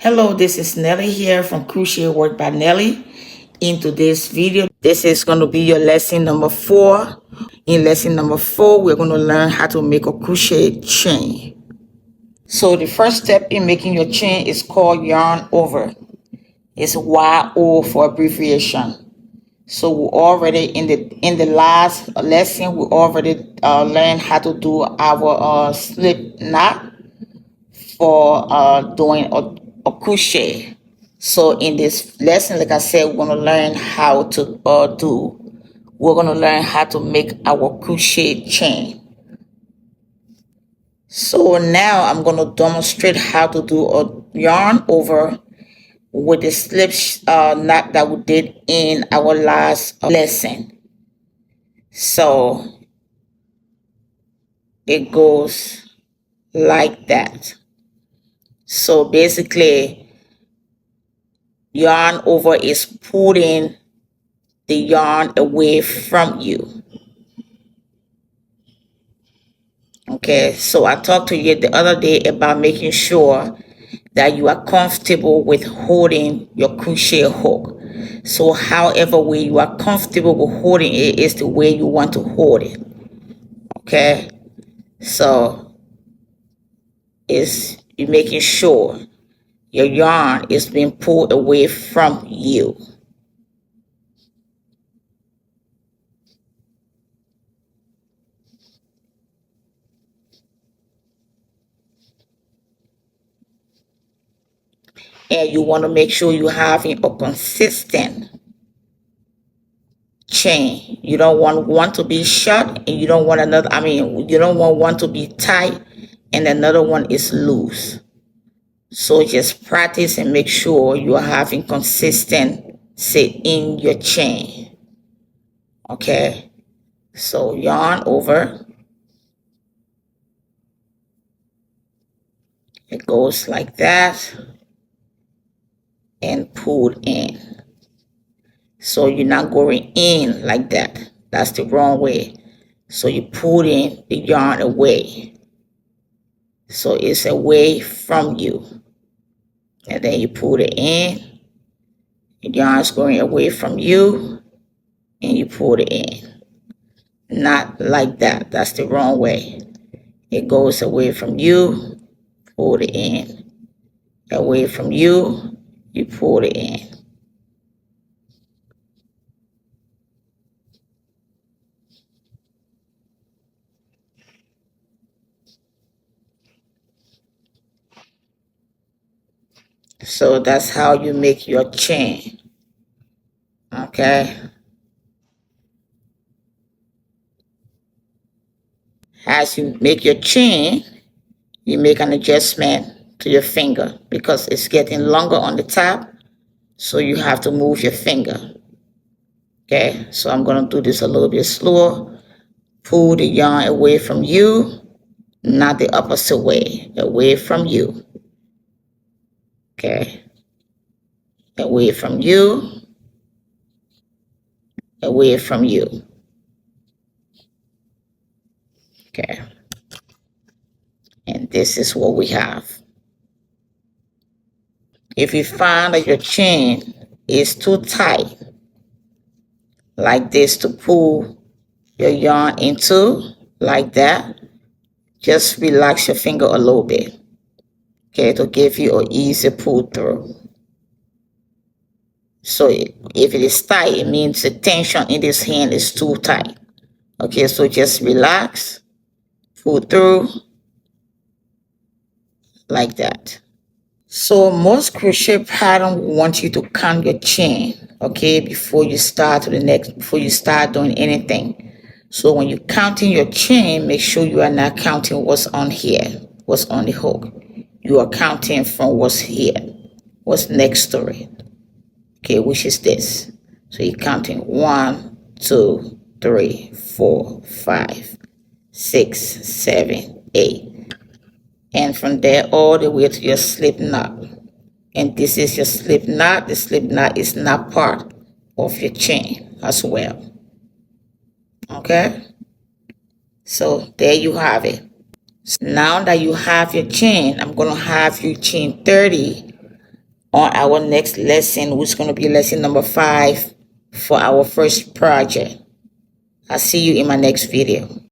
Hello, this is Nelly here from Crochet Work by Nelly. In today's video, this is going to be your lesson number 4. In lesson number 4, we're going to learn how to make a crochet chain. So the first step in making your chain is called yarn over. It's YO for abbreviation. So we already in the last lesson we already learned how to do our slip knot for doing a crochet. So in this lesson, like I said, we're going to learn how to we're going to learn how to make our crochet chain. So now I'm going to demonstrate how to do a yarn over with the slip knot that we did in our last lesson. So it goes like that. So basically, yarn over is pulling the yarn away from you. Okay, so I talked to you the other day about making sure that you are comfortable with holding your crochet hook. So however way you are comfortable with holding it is the way you want to hold it. Okay, so it's you making sure your yarn is being pulled away from you. And you want to make sure you're having a consistent chain. You don't want one to be short and you don't want another, you don't want one to be tight and another one is loose. So just practice and make sure you are having consistency in your chain. Okay, so yarn over. It goes like that and pull in. So you're not going in like that. That's the wrong way. So you pull in the yarn away. So it's away from you. And then you pull it in. The yarn's going away from you. And you pull it in. Not like that. That's the wrong way. It goes away from you. Pull it in. Away from you. You pull it in. So that's how you make your chain. Okay. As you make your chain, you make an adjustment to your finger because it's getting longer on the top. So you have to move your finger. Okay. So I'm going to do this a little bit slower. Pull the yarn away from you, not the opposite way, away from you. Okay. Away from you, away from you. Okay. And this is what we have. If you find that your chain is too tight, like this to pull your yarn into, like that, just relax your finger a little bit. Okay, to give you an easy pull through. So if it is tight, it means the tension in this hand is too tight. Okay, so just relax, pull through, like that. So most crochet pattern want you to count your chain, okay, before you start doing anything. So when you're counting your chain, make sure you are not counting what's on here, what's on the hook. You are counting from what's here, what's next to it. Okay, which is this. So you're counting 1, 2, 3, 4, 5, 6, 7, 8. And from there all the way to your slip knot. And this is your slip knot. The slip knot is not part of your chain as well. Okay? So there you have it. Now that you have your chain, I'm going to have you chain 30 on our next lesson, which is going to be lesson number 5 for our first project. I'll see you in my next video.